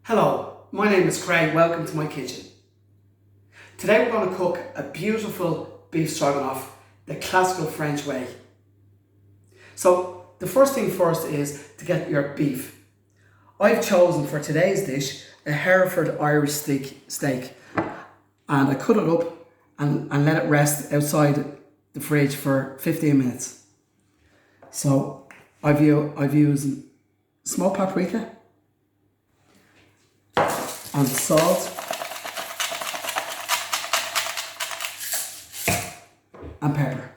Hello, my name is Craig. Welcome to my kitchen. Today we're going to cook a beautiful beef stroganoff, the classical French way. So the first thing first is to get your beef. I've chosen for today's dish a Hereford Irish steak, and I cut it up and let it rest outside the fridge for 15 minutes. So I've used smoked paprika and salt and pepper.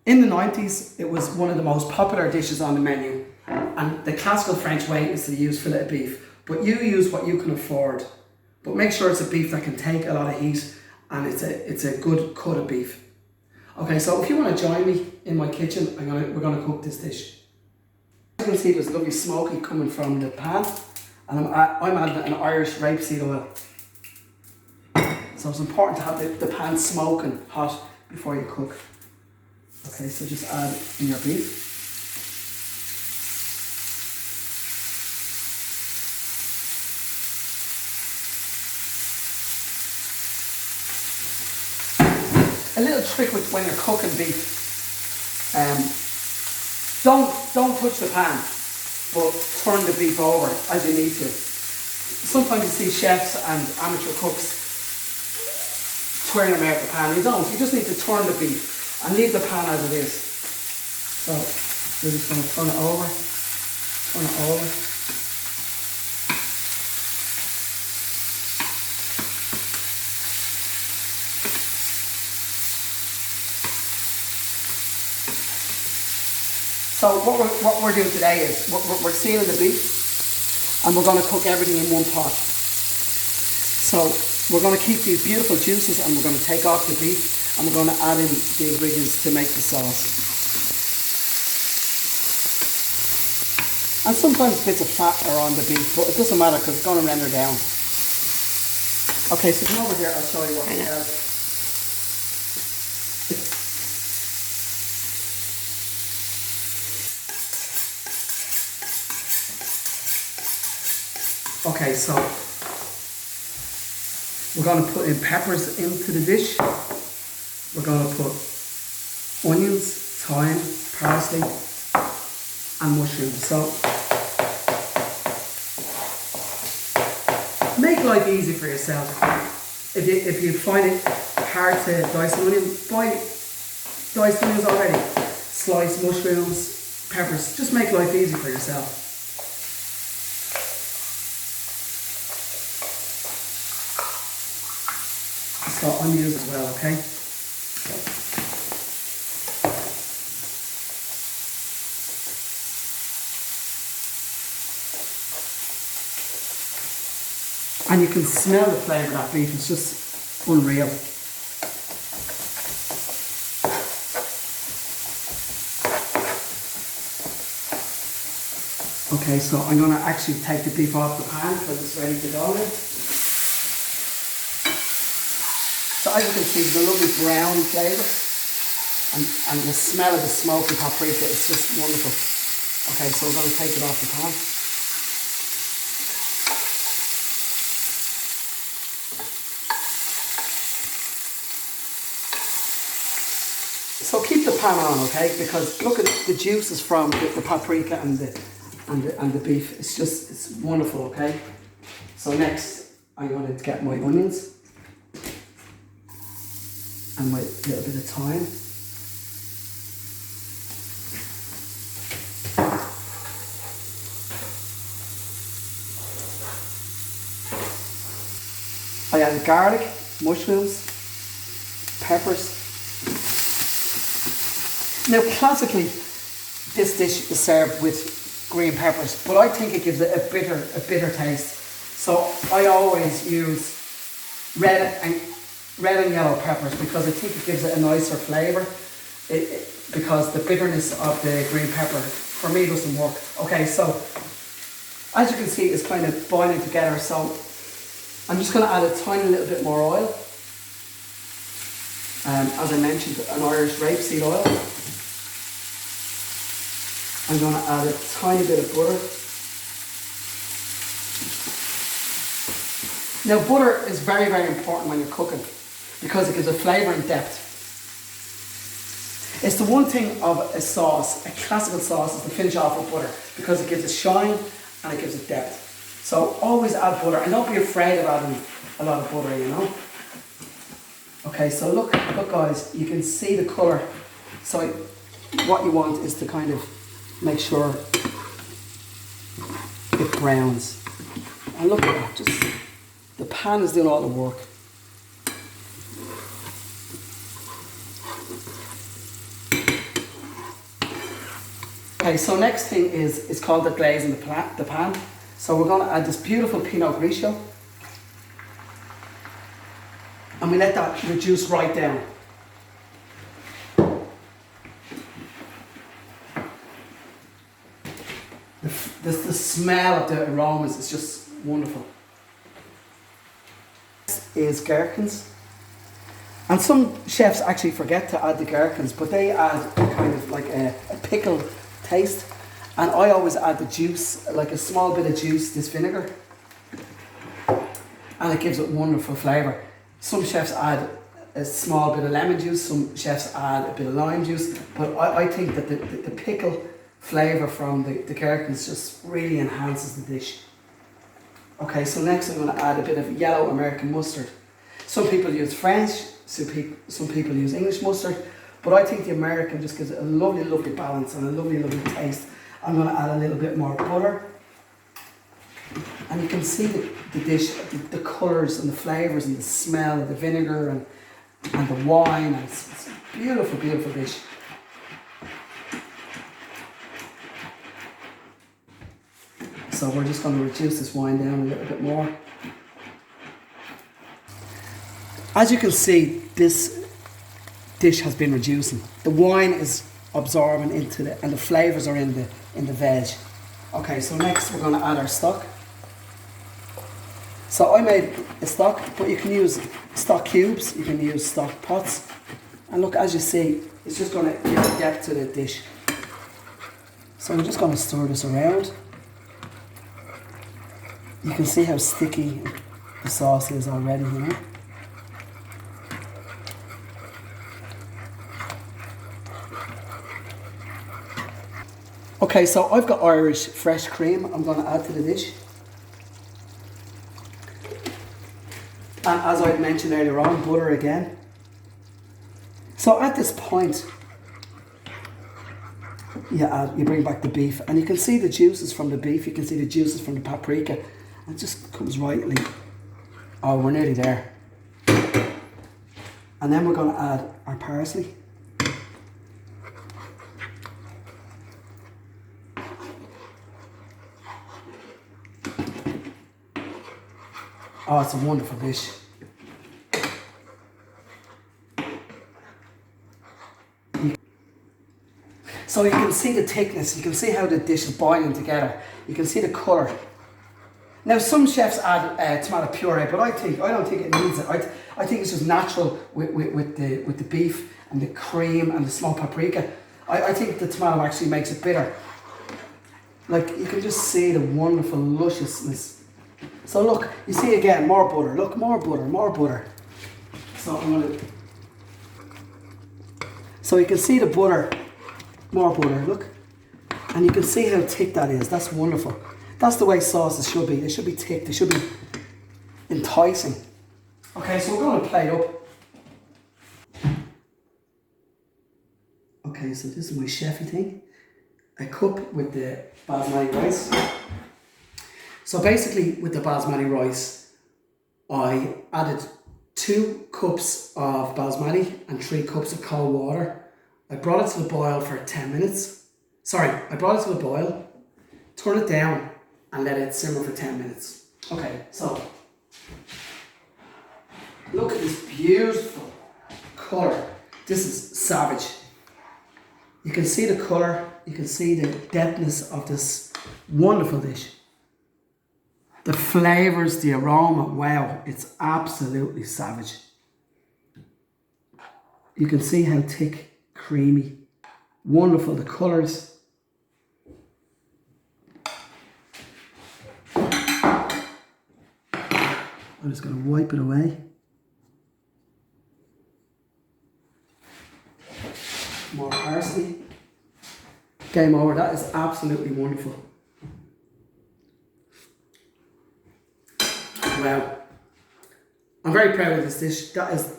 In the 90s, it was one of the most popular dishes on the menu, and the classical French way is to use fillet of beef, but you use what you can afford. But make sure it's a beef that can take a lot of heat, and it's a good cut of beef. Okay, so if you want to join me in my kitchen, we're gonna cook this dish. As you can see, there's lovely smoky coming from the pan, and I'm adding an Irish rapeseed oil. So it's important to have the pan smoking hot before you cook. Okay, so just add in your beef. A little trick with when you're cooking beef, don't touch the pan, but turn the beef over as you need to. Sometimes you see chefs and amateur cooks turning them out the pan. You don't. You just need to turn the beef and leave the pan as it is. So we're just going to turn it over, turn it over. So what we're doing today is we're sealing the beef, and we're going to cook everything in one pot. So we're going to keep these beautiful juices, and we're going to take off the beef, and we're going to add in the ingredients to make the sauce. And sometimes bits of fat are on the beef, but it doesn't matter because it's going to render down. Okay, so come over here, I'll show you what we have. Okay, so we're going to put in peppers into the dish. We're going to put onions, thyme, parsley, and mushrooms. So make life easy for yourself. If you find it hard to dice an onion, buy diced onions already. Slice mushrooms, peppers. Just make life easy for yourself. Got onions as well, okay? And you can smell the flavour of that beef, it's just unreal. Okay, so I'm going to actually take the beef off the pan because it's ready to go now. So as you can see, the lovely brown flavour and the smell of the smoky paprika, it's just wonderful. Okay, so we're going to take it off the pan. So keep the pan on, okay, because look at the juices from the paprika and the beef. It's wonderful, okay. So next, I'm going to get my onions and my little bit of thyme. I added garlic, mushrooms, peppers. Now classically, this dish is served with green peppers, but I think it gives it a bitter taste. So I always use red and yellow peppers because I think it gives it a nicer flavour. Because the bitterness of the green pepper for me doesn't work. Okay, so as you can see, it's kind of boiling together. So I'm just going to add a tiny little bit more oil. As I mentioned, an Irish rapeseed oil. I'm going to add a tiny bit of butter. Now butter is very, very important when you're cooking because it gives a flavour and depth. It's the one thing of a sauce, a classical sauce, is to finish off with butter because it gives it shine and it gives it depth. So always add butter and don't be afraid of adding a lot of butter, you know. Okay, so look guys, you can see the colour. So what you want is to kind of make sure it browns. And look at that, just the pan is doing all the work. Okay, so next thing is called the glaze in the pan. So we're going to add this beautiful Pinot Grigio. And we let that reduce right down. The smell of the aromas is just wonderful. Next is gherkins. And some chefs actually forget to add the gherkins, but they add kind of like a pickled taste. And I always add the juice, like a small bit of juice, this vinegar. And it gives it wonderful flavour. Some chefs add a small bit of lemon juice, some chefs add a bit of lime juice, but I think that the pickle flavour from the gherkins just really enhances the dish. Okay, so next I'm going to add a bit of yellow American mustard. Some people use French, some people use English mustard, but I think the American just gives it a lovely, lovely balance and a lovely, lovely taste. I'm going to add a little bit more butter. And you can see the dish, the colours and the flavours and the smell of the vinegar and the wine. And it's a beautiful, beautiful dish. So we're just going to reduce this wine down a little bit more. As you can see, this dish has been reducing. The wine is absorbing into it and the flavours are in the veg. Okay, so next we're going to add our stock. So I made a stock, but you can use stock cubes, you can use stock pots. And look, as you see, it's just going to give depth to the dish. So we're just going to stir this around. You can see how sticky the sauce is already, you know. Okay, so I've got Irish fresh cream I'm going to add to the dish. And as I mentioned earlier on, butter again. So at this point, you bring back the beef and you can see the juices from the beef, you can see the juices from the paprika. It just comes rightly. Oh, we're nearly there. And then we're going to add our parsley. Oh, it's a wonderful dish. So you can see the thickness, you can see how the dish is boiling together. You can see the colour. Now some chefs add tomato puree, but I don't think it needs it. I think it's just natural with the beef and the cream and the smoked paprika. I think the tomato actually makes it bitter. Like you can just see the wonderful lusciousness. So look, you see again, more butter. Look, more butter, more butter. So I'm going to... So you can see the butter, more butter, look. And you can see how thick that is. That's wonderful. That's the way sauces should be. They should be thick. They should be enticing. Okay, so we're going to plate up. Okay, so this is my chefy thing. A cup with the basmati rice. So basically with the basmati rice, I added 2 cups of basmati and 3 cups of cold water. I brought it to the boil for 10 minutes. Sorry, I brought it to the boil, turn it down and let it simmer for 10 minutes. Okay, so look at this beautiful colour. This is savage. You can see the colour, you can see the depthness of this wonderful dish. The flavours, the aroma, wow, it's absolutely savage. You can see how thick, creamy, wonderful the colours. I'm just going to wipe it away. More parsley. Game over. That is absolutely wonderful. Wow. I'm very proud of this dish. That is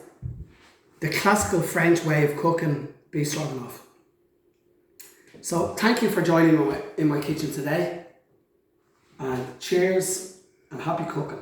the classical French way of cooking beef stroganoff. So thank you for joining me in my kitchen today. And cheers and happy cooking.